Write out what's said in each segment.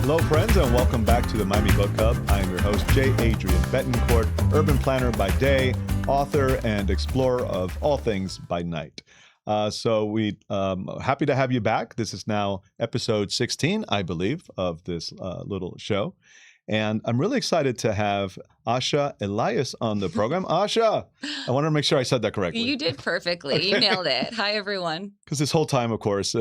Hello, friends, and welcome back to the Miami Book Hub. I am your host, J. Adrian Betancourt, urban planner by day, author and explorer of all things by night. So we happy to have you back. This is now episode 16, I believe, of this little show. And I'm really excited to have Asha Elias on the program. Asha, I want to make sure I said that correctly. You did perfectly. Okay. You nailed it. Hi, everyone. Because this whole time, of course,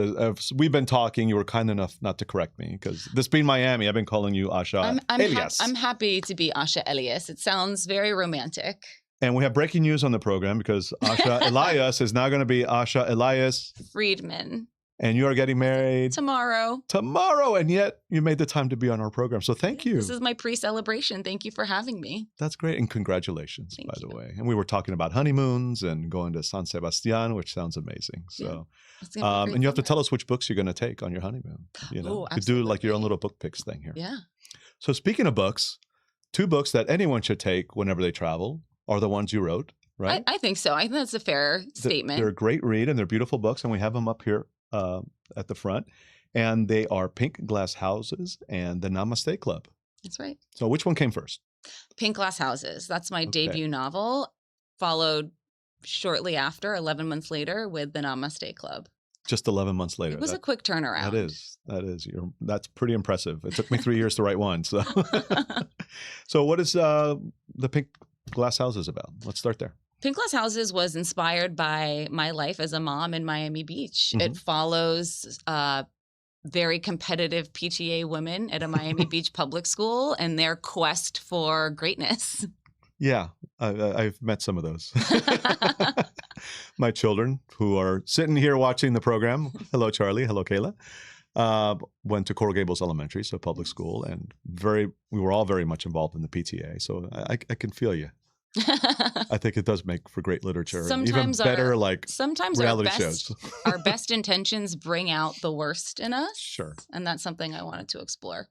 we've been talking, you were kind enough not to correct me. Because this being Miami, I've been calling you Asha Elias. I'm happy to be Asha Elias. It sounds very romantic. And we have breaking news on the program because Asha Elias is now going to be Asha Elias Friedman. And you are getting married tomorrow. And yet you made the time to be on our program. So thank you. This is my pre-celebration. Thank you for having me. That's great. And congratulations, by the way. And we were talking about honeymoons and going to San Sebastian, which sounds amazing. So, and you have to tell us which books you're going to take on your honeymoon. You know, you do like your own little book picks thing here. Yeah. So speaking of books, 2 books that anyone should take whenever they travel are the ones you wrote, right? I think so. I think that's a fair statement. They're a great read and they're beautiful books. And we have them up here at the front, and they are Pink Glass Houses and the Namaste Club. That's right. So which one came first? Pink Glass Houses. That's my debut novel, followed shortly after, 11 months later, with the Namaste Club. Just 11 months later. It was a quick turnaround. That is. That's pretty impressive. It took me 3 years to write one. So, so what is the Pink Glass Houses about? Let's start there. Pink Glass Houses was inspired by my life as a mom in Miami Beach. Mm-hmm. It follows very competitive PTA women at a Miami Beach public school and their quest for greatness. Yeah, I've met some of those. My children who are sitting here watching the program, hello, Charlie, hello, Kayla, went to Coral Gables Elementary, so public school, and we were all very much involved in the PTA, so I can feel you. I think it does make for great literature. Sometimes even better, sometimes reality shows. Our best intentions bring out the worst in us. Sure. And that's something I wanted to explore.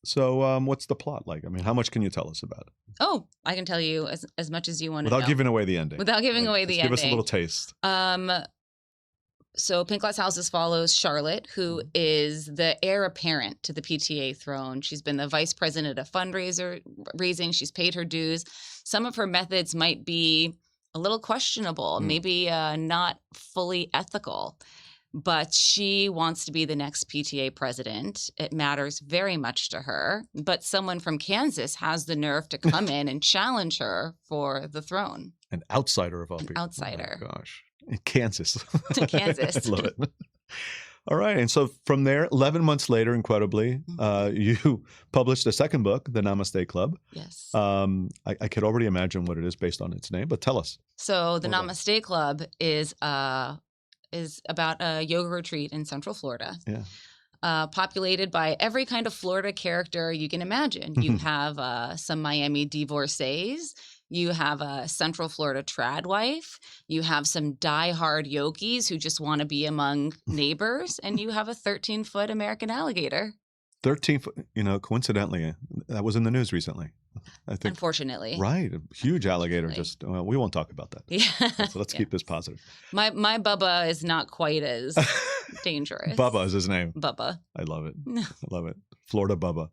So what's the plot like? I mean, how much can you tell us about it? Oh, I can tell you as much as you want to know. Without giving away the ending. Without giving away the ending. Give us a little taste. So Pink Glass Houses follows Charlotte, who is the heir apparent to the PTA throne. She's been the vice president of fundraising. She's paid her dues. Some of her methods might be a little questionable, maybe not fully ethical, but she wants to be the next PTA president. It matters very much to her, but someone from Kansas has the nerve to come in and challenge her for the throne. An outsider of all people. Outsider. Oh, gosh. In Kansas. Kansas. I love it. All right. And so from there, 11 months later, incredibly, you published a second book, The Namaste Club. Yes. I could already imagine what it is based on its name, but tell us. So the Namaste Club is about a yoga retreat in Central Florida. Yeah. Populated by every kind of Florida character you can imagine. You have some Miami divorcees. You have a Central Florida trad wife. You have some diehard yogis who just want to be among neighbors. And you have a 13-foot American alligator. 13-foot, coincidentally, that was in the news recently. I think. Unfortunately. Right. A huge alligator. We won't talk about that. Yeah. So let's keep this positive. My Bubba is not quite as dangerous. Bubba is his name. Bubba. I love it. I love it. Florida Bubba.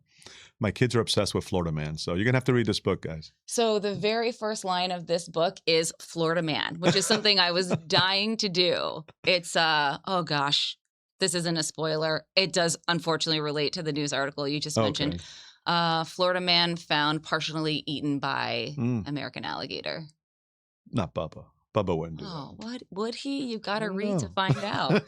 My kids are obsessed with Florida Man. So you're going to have to read this book, guys. So the very first line of this book is Florida Man, which is something I was dying to do. It's, oh gosh, this isn't a spoiler. It does unfortunately relate to the news article you just mentioned. Florida Man found partially eaten by American alligator. Not Bubba. Bubba wouldn't do that. Oh, what would he? You've got to read to find out.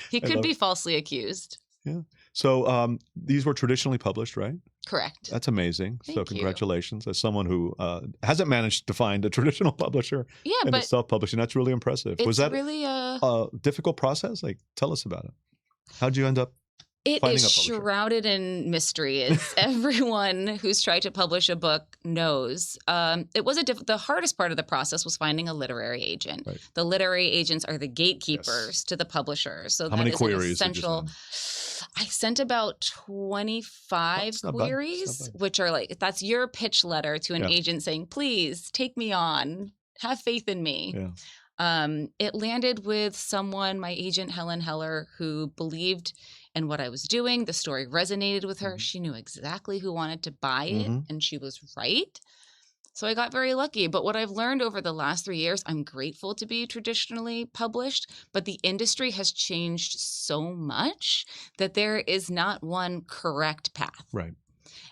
He could be falsely accused. Yeah. So these were traditionally published, right? Correct. That's amazing. Thank so congratulations. As someone who hasn't managed to find a traditional publisher and is self-publishing, that's really impressive. Was that really a difficult process? Like, tell us about it. How'd you end up It is shrouded in mystery, as everyone who's tried to publish a book knows. It was the hardest part of the process was finding a literary agent. Right. The literary agents are the gatekeepers to the publishers. So how many queries essential. I sent about 25 queries, which are like, that's your pitch letter to an agent saying, please take me on, have faith in me. Yeah. It landed with someone, my agent, Helen Heller, who believed and what I was doing. The story resonated with her. Mhm. She knew exactly who wanted to buy it, Mhm. and she was right. So I got very lucky. But what I've learned over the last 3 years, I'm grateful to be traditionally published, but the industry has changed so much that there is not one correct path. Right.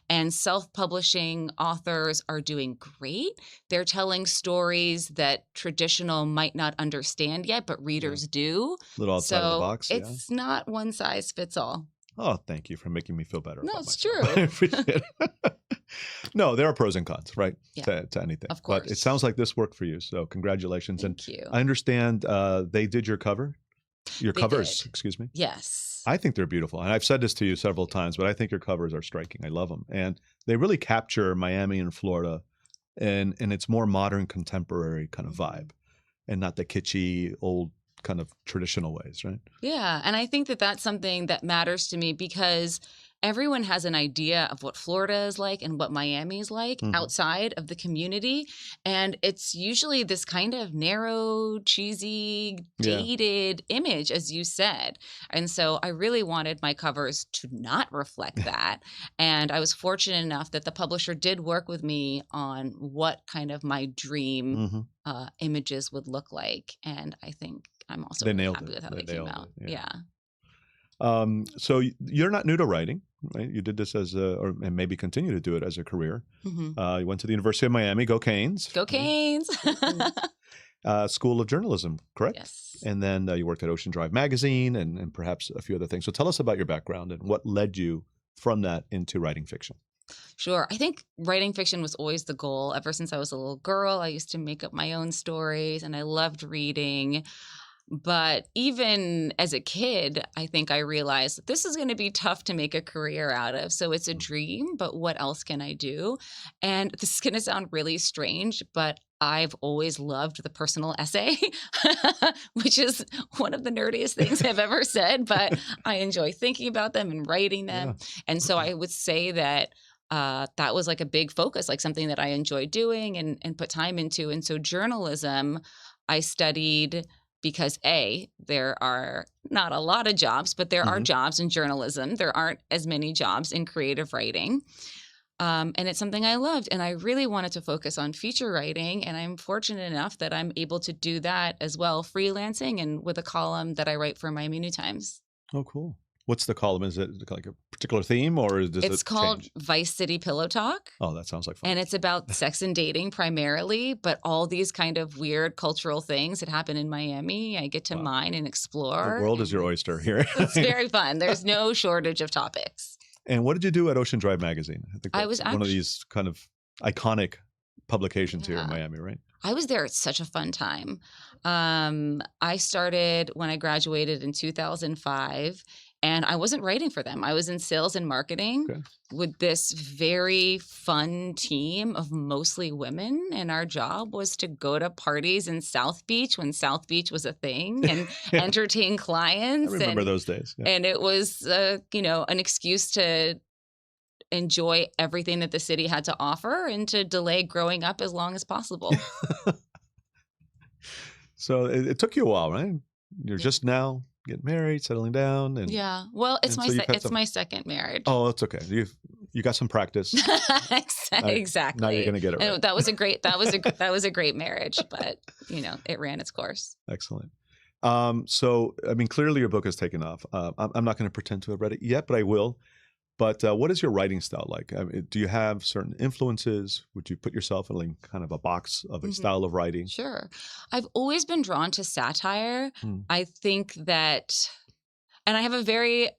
And self-publishing authors are doing great. They're telling stories that traditional might not understand yet, but Yeah. readers do. A little outside of the So box. Yeah. it's not one size fits all. Oh, thank you for making me feel better No, about it's myself. I true. appreciate it. No, there are pros and cons, right? Yeah, To anything. of But it course. sounds like this worked for you. So congratulations. Thank And you. I understand they did your cover. Your They covers, did. excuse me. Yes. I think they're beautiful. And I've said this to you several times, but I think your covers are striking. I love them. And they really capture Miami and Florida in its more modern, contemporary kind of Mhm. vibe and not the kitschy, old kind of traditional ways, right? Yeah. And I think that that's something that matters to me because everyone has an idea of what Florida is like and what Miami is like Mhm. outside of the community. And it's usually this kind of narrow, cheesy, Yeah. dated image, as you said. And so I really wanted my covers to not reflect that. And I was fortunate enough that the publisher did work with me on what kind of my dream Mhm. images would look like. And I think I'm also They really nailed happy it. with how They they came nailed out. it. Yeah. Yeah. So you're not new to writing, right? You did this and maybe continue to do it as a career. Mhm. You went to the University of Miami, go Canes. Go right? Canes. School of Journalism, correct? Yes. And then you worked at Ocean Drive Magazine and perhaps a few other things. So tell us about your background and what led you from that into writing fiction. Sure. I think writing fiction was always the goal. Ever since I was a little girl, I used to make up my own stories and I loved reading. But even as a kid, I think I realized that this is going to be tough to make a career out of. So it's a dream, but what else can I do? And this is going to sound really strange, but I've always loved the personal essay, which is one of the nerdiest things I've ever said, but I enjoy thinking about them and writing them. Yeah. And so I would say that that was like a big focus, like something that I enjoy doing and put time into. And so journalism, I studied because there are not a lot of jobs, but there are Mhm. jobs in journalism. There aren't as many jobs in creative writing. And it's something I loved. And I really wanted to focus on feature writing. And I'm fortunate enough that I'm able to do that as well, freelancing and with a column that I write for Miami New Times. Oh, cool. What's the column? Is it like a particular theme or does It's it called change? Vice City Pillow Talk. Oh, that sounds like fun. And it's about sex and dating primarily, but all these kind of weird cultural things that happen in Miami, I get to Wow. mine and The explore. world is your oyster here. It's very fun. There's no shortage of topics. And what did you do at Ocean Drive Magazine? I think I that's was one of these kind of iconic publications here in Yeah. Miami, right? I was there at such a fun time. I started when I graduated in 2005, and I wasn't writing for them. I was in sales and marketing Okay. with this very fun team of mostly women. And our job was to go to parties in South Beach when South Beach was a thing and Yeah. entertain I clients. remember those days. Yeah. And it was, an excuse to enjoy everything that the city had to offer and to delay growing up as long as possible. So it took you a while, right? You're Yeah. just now getting married, settling down, and Yeah. Well, it's and so you've had it's some. my second marriage. Oh, it's okay. You got some practice. Exactly. Now you're gonna get it And right. that was a great marriage, but it ran its course. Excellent. So I mean, clearly your book has taken off. I'm not going to pretend to have read it yet, but I will. But what is your writing style like? I mean, do you have certain influences? Would you put yourself in like kind of a box of a Mhm. style of writing? Sure. I've always been drawn to satire. Hmm. I think that, and I have a very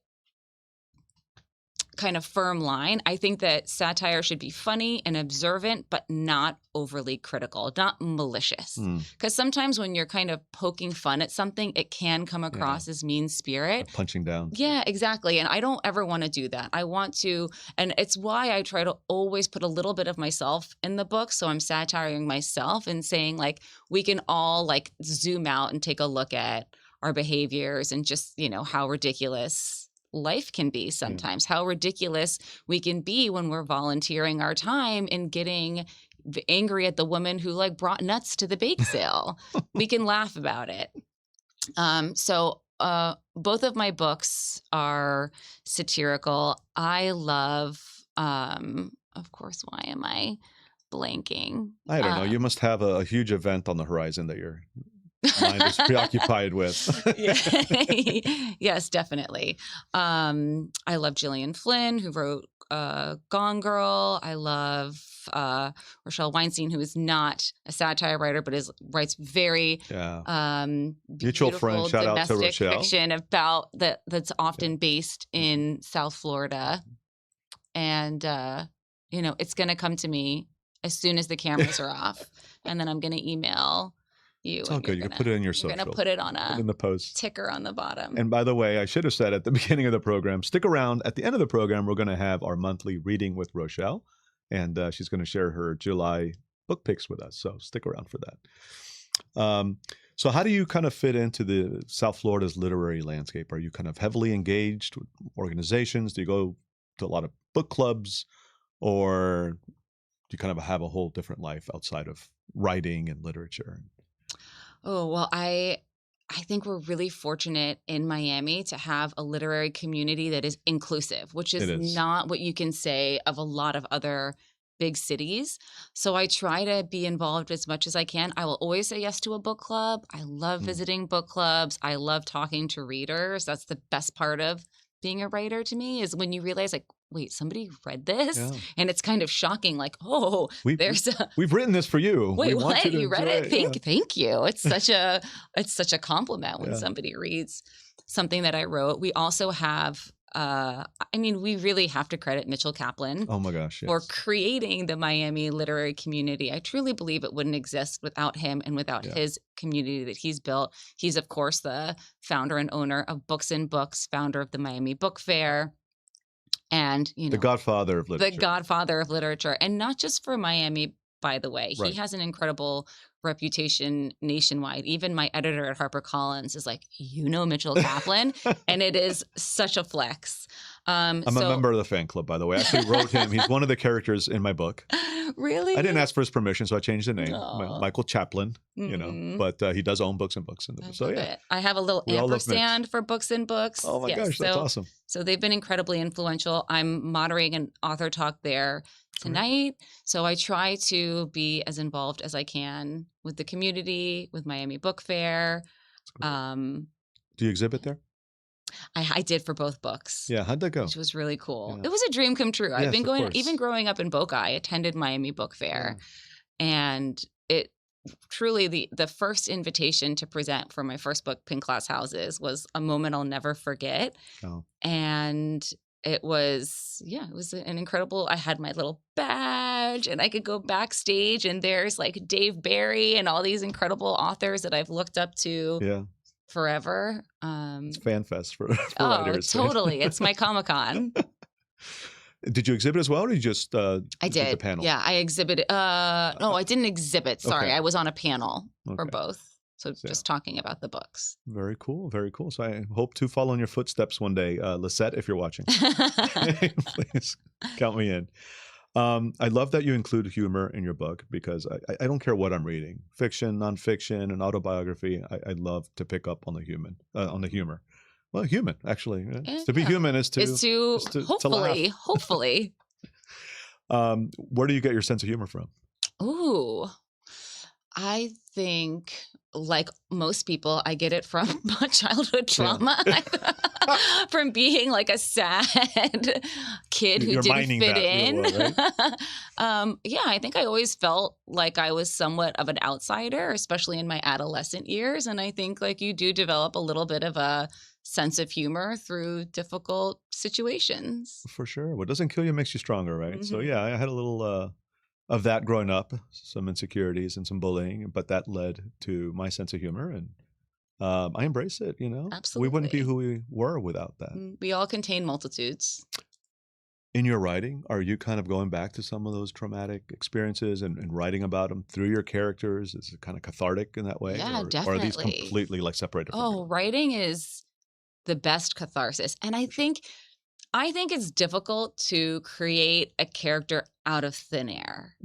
kind of firm line. I think that satire should be funny and observant, but not overly critical, not malicious. Hmm. Because sometimes when you're kind of poking fun at something, it can come across as mean spirit. Punching down. Yeah, exactly. And I don't ever want to do that. I want to, and it's why I try to always put a little bit of myself in the book. So I'm satiring myself and saying, like, we can all like zoom out and take a look at our behaviors and just, how ridiculous life can be sometimes, how ridiculous we can be when we're volunteering our time and getting angry at the woman who like brought nuts to the bake sale. We can laugh about it. So both of my books are satirical. I love, of course, why am I blanking? I don't know. You must have a huge event on the horizon that your mind is preoccupied with. Yes, definitely. I love Gillian Flynn, who wrote Gone Girl. I love Rochelle Weinstein, who is not a satire writer, but writes very Mutual friend. Shout out to domestic Rochelle. fiction about that's often based in South Florida. And it's going to come to me as soon as the cameras are off, and then I'm going to email you. It's all good. You can put it in your social. You're going to put it on in the post ticker on the bottom. And by the way, I should have said at the beginning of the program, stick around. At the end of the program, we're going to have our monthly reading with Rochelle, and she's going to share her July book picks with us. So stick around for that. So how do you kind of fit into the South Florida's literary landscape? Are you kind of heavily engaged with organizations? Do you go to a lot of book clubs, or do you kind of have a whole different life outside of writing and literature? Oh, well, I think we're really fortunate in Miami to have a literary community that is inclusive, which is not what you can say of a lot of other big cities. So I try to be involved as much as I can. I will always say yes to a book club. I love visiting book clubs. I love talking to readers. That's the best part of being a writer to me, is when you realize, like, wait, somebody read this? Yeah. And it's kind of shocking, like, oh, we've written this for you. Wait, what? You read it? Thank you. It's such a compliment when somebody reads something that I wrote. We also have we really have to credit Mitchell Kaplan. Oh my gosh, yes. For creating the Miami literary community. I truly believe it wouldn't exist without him and without his community that he's built. He's, of course, the founder and owner of Books and Books, founder of the Miami Book Fair. And, the godfather of literature. The godfather of literature. And not just for Miami, by the way. Right. He has an incredible reputation nationwide. Even my editor at HarperCollins is like, Mitchell Kaplan. And it is such a flex. I'm a member of the fan club, by the way. I actually wrote him. He's one of the characters in my book. Really? I didn't ask for his permission, so I changed the name. Michael Chaplin, but he does own Books and Books. I have a little ampersand for Books and Books. Oh my gosh, that's awesome. So they've been incredibly influential. I'm moderating an author talk there tonight. So I try to be as involved as I can with the community, with Miami Book Fair. Do you exhibit there? I did for both books. Yeah, how'd that go? Which was really cool. Yeah. It was a dream come true. I've been going, even growing up in Boca, I attended Miami Book Fair. Yeah. And it truly, the first invitation to present for my first book, Pink Glass Houses, was a moment I'll never forget. Oh. And it was an incredible, I had my little badge and I could go backstage and there's like Dave Barry and all these incredible authors that I've looked up to forever. It's fan fest for writers. Oh, totally. It's my Comic-Con. Did you exhibit as well, or did you just I did the panel? Yeah, I exhibited. No, I didn't exhibit. Sorry, I was on a panel for both. So just talking about the books. Very cool. Very cool. So I hope to follow in your footsteps one day. Lisette, if you're watching, please count me in. I love that you include humor in your book, because I don't care what I'm reading, fiction, nonfiction, an autobiography. I love to pick up on the humor. Well, human, actually. To be human is to hopefully. Where do you get your sense of humor from? Ooh, I think, like most people, I get it from childhood trauma. From being like a sad kid who didn't fit in. Right? I think I always felt like I was somewhat of an outsider, especially in my adolescent years. And I think like you do develop a little bit of a sense of humor through difficult situations. For sure. What doesn't kill you makes you stronger, right? Mm-hmm. So I had a little of that growing up, some insecurities and some bullying, but that led to my sense of humor, and I embrace it, Absolutely. We wouldn't be who we were without that. We all contain multitudes. In your writing, are you kind of going back to some of those traumatic experiences and writing about them through your characters? Is it kind of cathartic in that way? Yeah, definitely. Or are these completely like separated from you? Writing is the best catharsis. And I think it's difficult to create a character out of thin air.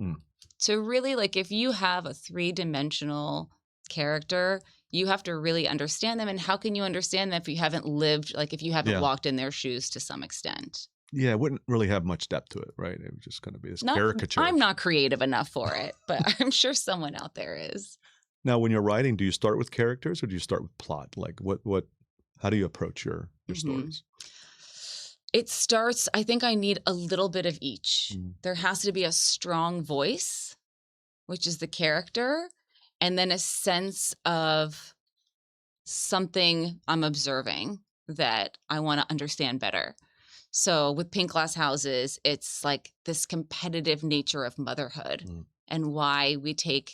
To really, like, if you have a 3-dimensional character, you have to really understand them. And how can you understand them if you haven't lived, like if you haven't walked in their shoes to some extent? Yeah, it wouldn't really have much depth to it, right? It was just going to be this Not, caricature. I'm not creative enough for it, but I'm sure someone out there is. Now, when you're writing, do you start with characters or do you start with plot? Like how do you approach your stories? It starts, I think I need a little bit of each. There has to be a strong voice, which is the character, and then a sense of something I'm observing that I want to understand better. So with Pink Glass Houses, it's like this competitive nature of motherhood and why we take,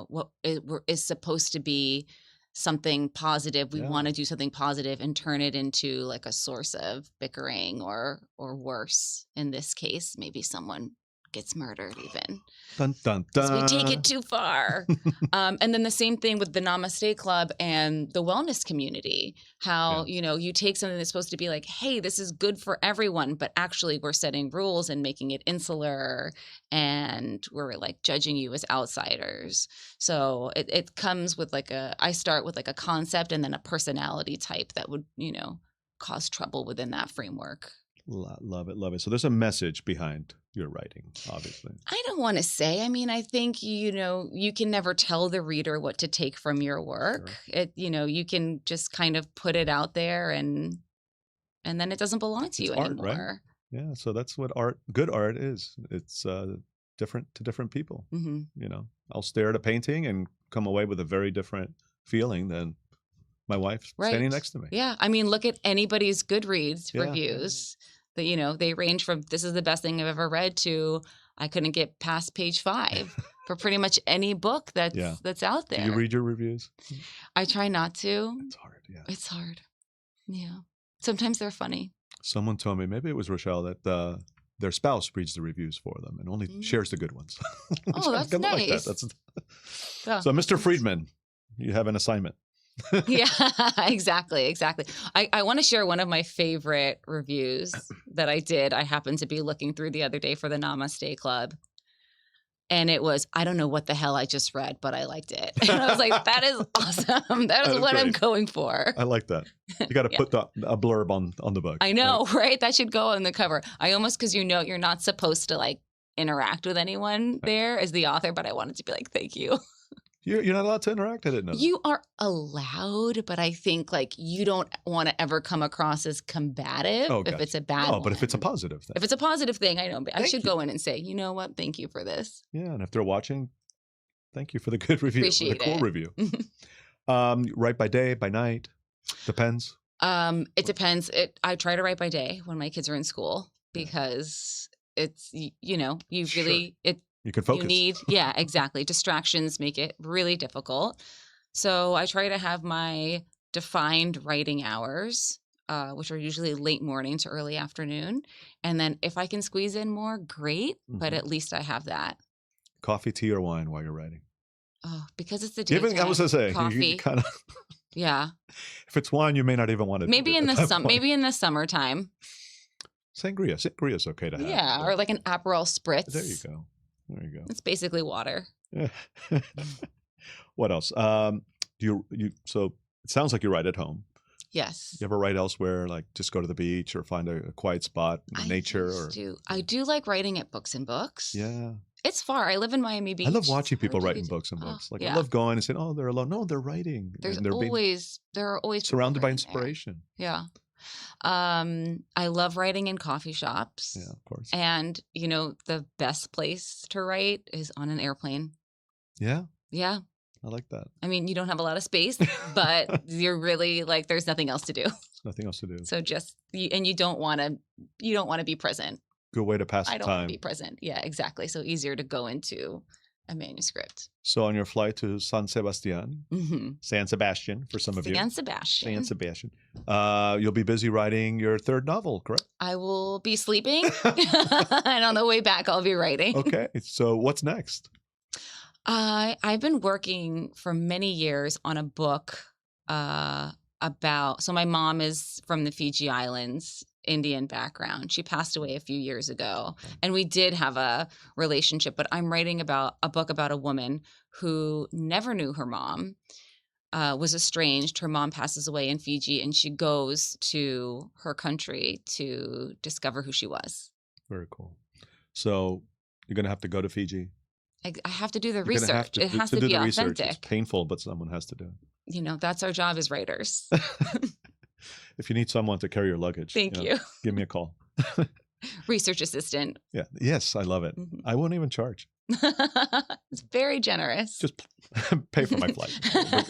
what is supposed to be something positive. We want to do something positive and turn it into like a source of bickering or worse. In this case, maybe someone gets murdered even. Dun, dun, dun. We take it too far. And then the same thing with the Namaste Club and the wellness community, how, you take something that's supposed to be like, hey, this is good for everyone, but actually we're setting rules and making it insular and we're like judging you as outsiders. So it comes with I start with like a concept and then a personality type that would, cause trouble within that framework. Love it. Love it. So there's a message behind your writing, obviously. I don't want to say. I mean, I think, you can never tell the reader what to take from your work. Sure. You can just kind of put it out there and then it doesn't belong to you anymore. Right? Yeah. So that's what good art is. It's different to different people. I'll stare at a painting and come away with a very different feeling than my wife standing next to me. Yeah. I mean, look at anybody's Goodreads reviews. They range from this is the best thing I've ever read to I couldn't get past page 5 for pretty much any book that's out there. Do you read your reviews? I try not to. It's hard. Yeah. It's hard. Yeah. Sometimes they're funny. Someone told me, maybe it was Rochelle, that their spouse reads the reviews for them and only shares the good ones. Oh, that's nice. Like that. So, Mr. Friedman, you have an assignment. Yeah, exactly. I want to share one of my favorite reviews that I did. I happened to be looking through the other day for the Namaste Club. And it was, I don't know what the hell I just read, but I liked it. And I was like, that is awesome. That is what great. I'm going for. I like that. You got to put a blurb on the book. I know, right? That should go on the cover. I almost, because you're not supposed to like interact with anyone there as the author, but I wanted to be like, thank you. You're not allowed to interact. I didn't know. You are allowed, but I think like you don't want to ever come across as combative if it's a bad one. But if it's a positive thing. If it's a positive thing, I know. I should go in and say, you know what? Thank you for this. Yeah, and if they're watching, thank you for the good review. Appreciate the cool review. Write by day, by night? Depends? It depends. I try to write by day when my kids are in school because it's, you can focus. Exactly. Distractions make it really difficult. So I try to have my defined writing hours, which are usually late morning to early afternoon. And then if I can squeeze in more, great. But at least I have that. Coffee, tea, or wine while you're writing? Oh, because it's the daytime. I was going to say, coffee. You kind of. Yeah. If it's wine, you may not even want to. Maybe in the summertime. Sangria. Sangria is okay to have. Yeah, or like an Aperol spritz. There you go. It's basically water. What else? So it sounds like you write at home. Yes. You ever write elsewhere, like just go to the beach or find a quiet spot in nature? I do like writing at Books and Books. Yeah. It's far. I live in Miami Beach. I love watching people writing books and books. I love going and saying, "Oh, they're alone." No, they're writing. They're always surrounded by inspiration. There. Yeah. I love writing in coffee shops. Yeah, of course. And, the best place to write is on an airplane. Yeah. Yeah. I like that. I mean, you don't have a lot of space, but you're really like, there's nothing else to do. There's nothing else to do. So you don't want to be present. Good way to pass the time. I don't want to be present. Yeah, exactly. So easier to go into a manuscript. So on your flight to San Sebastian, San Sebastian for some of you. San Sebastian. You'll be busy writing your third novel, correct? I will be sleeping. And on the way back, I'll be writing. Okay. So what's next? I've been working for many years on a book so my mom is from the Fiji Islands, Indian background. She passed away a few years ago, and we did have a relationship, but I'm writing about a book about a woman who never knew her mom, was estranged. Her mom passes away in Fiji, and she goes to her country to discover who she was. Very cool. So you're going to have to go to Fiji. I have to do the You're gonna have research. It has to do be the research. authentic. It's painful, but someone has to do it. You know, that's our job as writers. If you need someone to carry your luggage, Thank you. Give me a call. Research assistant. Yeah. Yes, I love it. Mhm. I won't even charge. It's very generous. Just pay for my flight.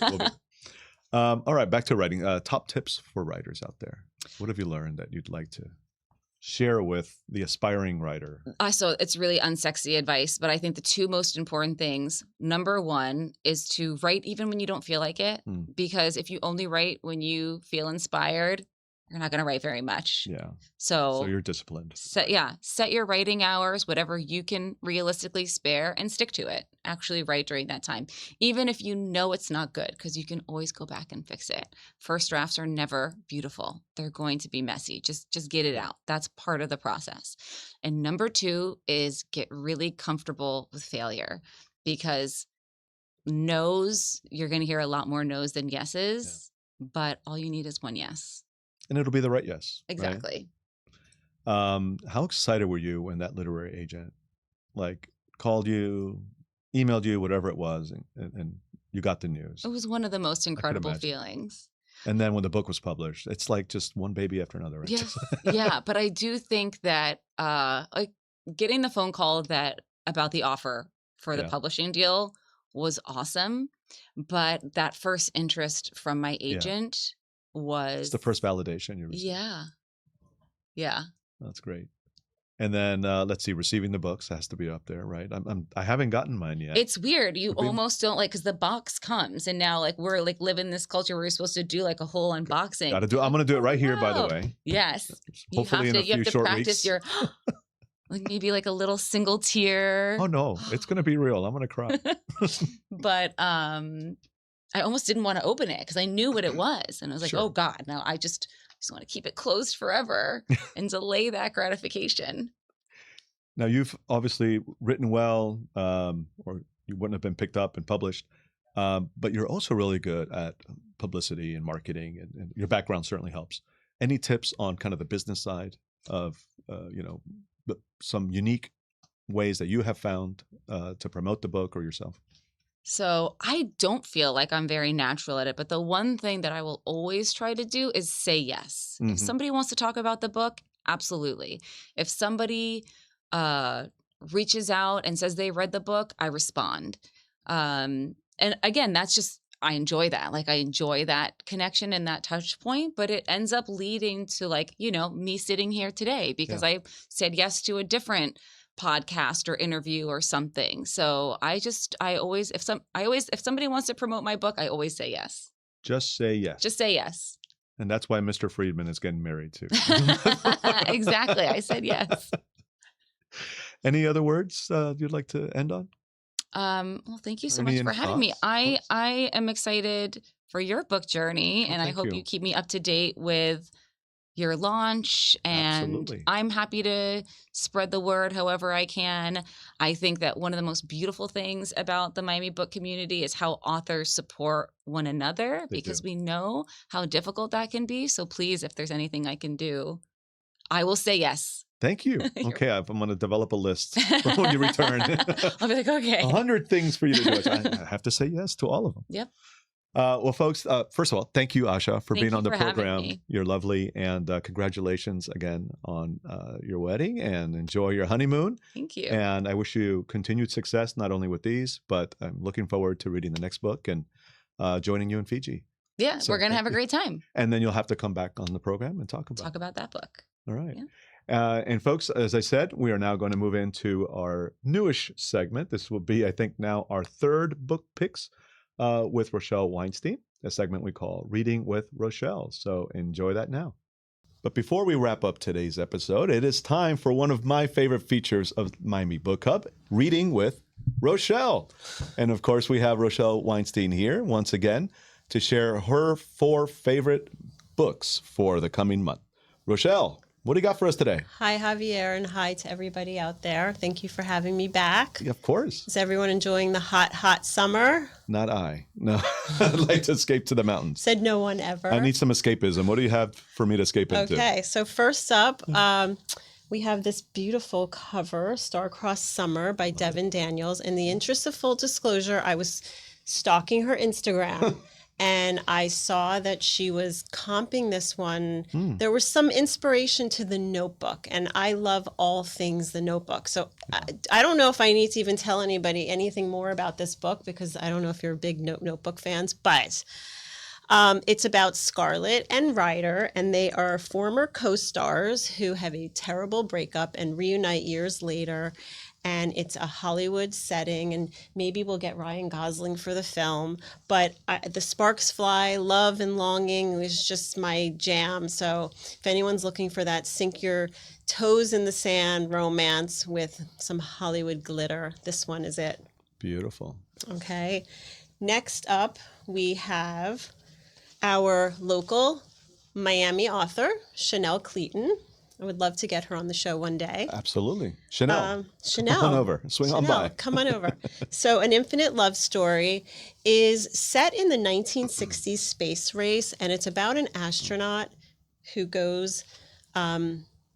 We'll be. All right, back to writing. Top tips for writers out there. What have you learned that you'd like to share with the aspiring writer? So it's really unsexy advice, but I think the two most important things, number one, is to write even when you don't feel like it. Because if you only write when you feel inspired, you're not going to write very much. Yeah. So you're disciplined. Set your writing hours, whatever you can realistically spare, and stick to it. Actually write during that time, even if you know it's not good, because you can always go back and fix it. First drafts are never beautiful. They're going to be messy. Just get it out. That's part of the process. And number two is get really comfortable with failure, because no's, you're going to hear a lot more no's than yeses, but all you need is one yes. And it'll be the right yes. Exactly. Right? How excited were you when that literary agent called you, emailed you, whatever it was, and you got the news? It was one of the most incredible feelings. And then when the book was published, it's like just one baby after another, right? Yeah. But I do think that getting the phone call about the offer for the publishing deal was awesome. But that first interest from my agent was... It's the first validation you received. Yeah. That's great. And then let's see, receiving the books has to be up there, right? I haven't gotten mine yet. It's weird. You almost don't because the box comes, and now we're living this culture where we're supposed to do a whole unboxing. I'm going to do it right here, by the way. Yes. Hopefully in a few short weeks. Practice your maybe a little single tear. Oh no, it's going to be real. I'm going to cry. But I almost didn't want to open it because I knew what it was, and I was like, oh God, now I just want to keep it closed forever and delay that gratification. Now, you've obviously written well, or you wouldn't have been picked up and published, but you're also really good at publicity and marketing, and your background certainly helps. Any tips on kind of the business side of, some unique ways that you have found to promote the book or yourself? So I don't feel like I'm very natural at it, but the one thing that I will always try to do is say yes. Mm-hmm. If somebody wants to talk about the book, absolutely. If somebody reaches out and says they read the book, I respond. And again, that's just, I enjoy that. I enjoy that connection and that touch point, but it ends up leading to me sitting here today because I said yes to a different podcast or interview or something. So if somebody wants to promote my book, I always say yes. Just say yes. Just say yes. And that's why Mr. Friedman is getting married too. Exactly. I said yes. Any other words you'd like to end on? Well, thank you so much for having me. I am excited for your book journey, and I hope you keep me up to date with your launch, and Absolutely. I'm happy to spread the word however I can. I think that one of the most beautiful things about the Miami book community is how authors support one another, because we know how difficult that can be. So please, if there's anything I can do, I will say yes. Thank you. Okay, I'm going to develop a list for when you return. I'll be okay. 100 things for you to do. I have to say yes to all of them. Yep. Well, folks, first of all, thank you, Asha, for being on the program. You're lovely. And congratulations again on your wedding, and enjoy your honeymoon. Thank you. And I wish you continued success, not only with these, but I'm looking forward to reading the next book and joining you in Fiji. Yeah, so we're going to have a great time. And then you'll have to come back on the program and talk about that book. All right. Yeah. And folks, as I said, we are now going to move into our newish segment. This will be, I think, now our third book picks with Rochelle Weinstein, a segment we call Reading with Rochelle. So enjoy that now. But before we wrap up today's episode, it is time for one of my favorite features of Miami Book Hub, Reading with Rochelle. And of course, we have Rochelle Weinstein here once again to share her 4 favorite books for the coming month. Rochelle, What do you got for us today? Hi, Javier, and hi to everybody out there. Thank you for having me back. Yeah, of course. Is everyone enjoying the hot, hot summer? Not I. No, I'd like to escape to the mountains. Said no one ever. I need some escapism. What do you have for me to escape into? Okay, so first up, we have this beautiful cover, Star-Crossed Summer by Devin Daniels. In the interest of full disclosure, I was stalking her Instagram. And I saw that she was comping this one. There was some inspiration to The Notebook, and I love all things The Notebook. So I don't know if I need to even tell anybody anything more about this book, because I don't know if you're big Notebook fans, but it's about Scarlett and Ryder, and they are former co-stars who have a terrible breakup and reunite years later. And it's a Hollywood setting, and maybe we'll get Ryan Gosling for the film. But the sparks fly, love and longing was just my jam. So if anyone's looking for that sink your toes in the sand romance with some Hollywood glitter, this one is it. Beautiful. Okay. Next up, we have our local Miami author, Chanel Cleaton. I would love to get her on the show one day. Absolutely. Chanel. Chanel. Come on over. Swing on by. Come on over. So An Infinite Love Story is set in the 1960s space race, and it's about an astronaut who goes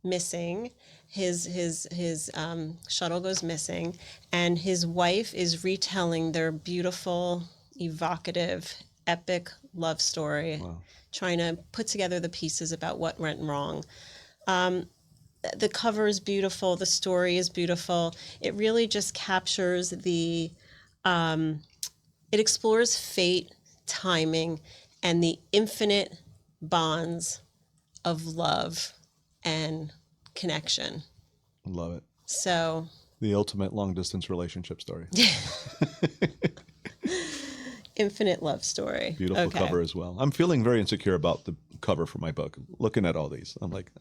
missing. His shuttle goes missing, and his wife is retelling their beautiful, evocative, epic love story, trying to put together the pieces about what went wrong. The cover is beautiful. The story is beautiful. It really just captures it explores fate, timing, and the infinite bonds of love and connection. Love it. So the ultimate long distance relationship story. Infinite love story. Beautiful cover as well. I'm feeling very insecure about the cover for my book. Looking at all these, I'm like,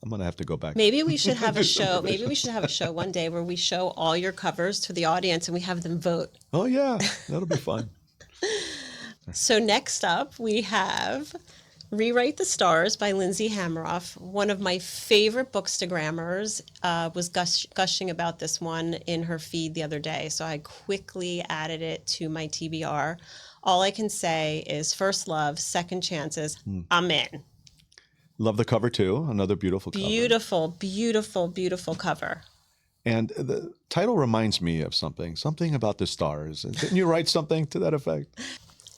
I'm gonna have to go back. Maybe we should have a show. Maybe we should have a show one day where we show all your covers to the audience and we have them vote. Oh yeah, that'll be fun. So next up, we have Rewrite the Stars by Lindsay Hammeroff. One of my favorite bookstagrammers was gushing about this one in her feed the other day, so I quickly added it to my TBR. All I can say is first love, second chances, I'm in. Love the cover too. Another beautiful cover. Beautiful, beautiful, beautiful cover. And the title reminds me of something about the stars. Didn't you write something to that effect?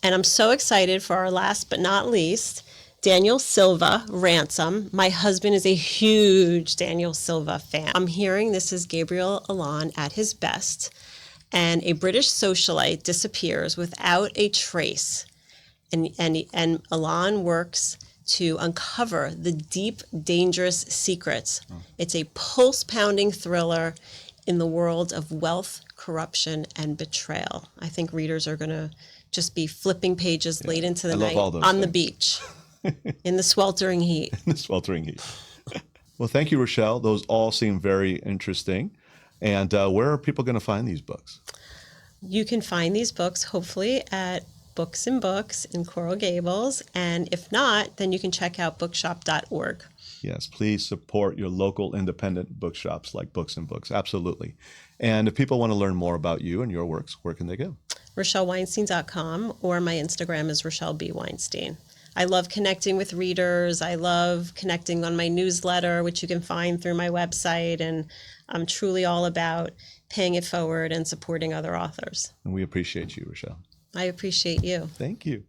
And I'm so excited for our last but not least, Daniel Silva, Ransom. My husband is a huge Daniel Silva fan. I'm hearing this is Gabriel Allon at his best, and a British socialite disappears without a trace. And Allon works to uncover the deep, dangerous secrets. It's a pulse-pounding thriller in the world of wealth, corruption, and betrayal. I think readers are going to just be flipping pages late into the night on the beach in the sweltering heat. In the sweltering heat. Well, thank you, Rochelle. Those all seem very interesting. And where are people going to find these books? You can find these books, hopefully, at Books and Books in Coral Gables. And if not, then you can check out bookshop.org. Yes, please support your local independent bookshops like Books and Books. Absolutely. And if people want to learn more about you and your works, where can they go? RochelleWeinstein.com, or my Instagram is Rochelle B. Weinstein. I love connecting with readers. I love connecting on my newsletter, which you can find through my website. And I'm truly all about paying it forward and supporting other authors. And we appreciate you, Rochelle. I appreciate you. Thank you.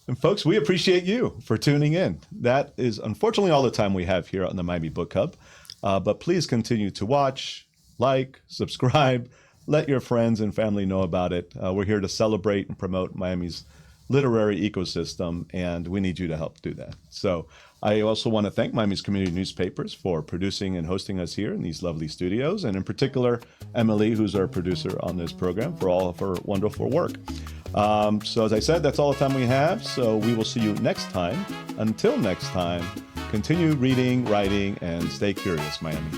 And folks, we appreciate you for tuning in. That is unfortunately all the time we have here on the Miami Book Hub. But please continue to watch, like, subscribe, let your friends and family know about it. We're here to celebrate and promote Miami's literary ecosystem, and we need you to help do that. So I also want to thank Miami's community newspapers for producing and hosting us here in these lovely studios, and in particular, Emily, who's our producer on this program, for all of her wonderful work. So as I said, that's all the time we have. So we will see you next time. Until next time, continue reading, writing, and stay curious, Miami.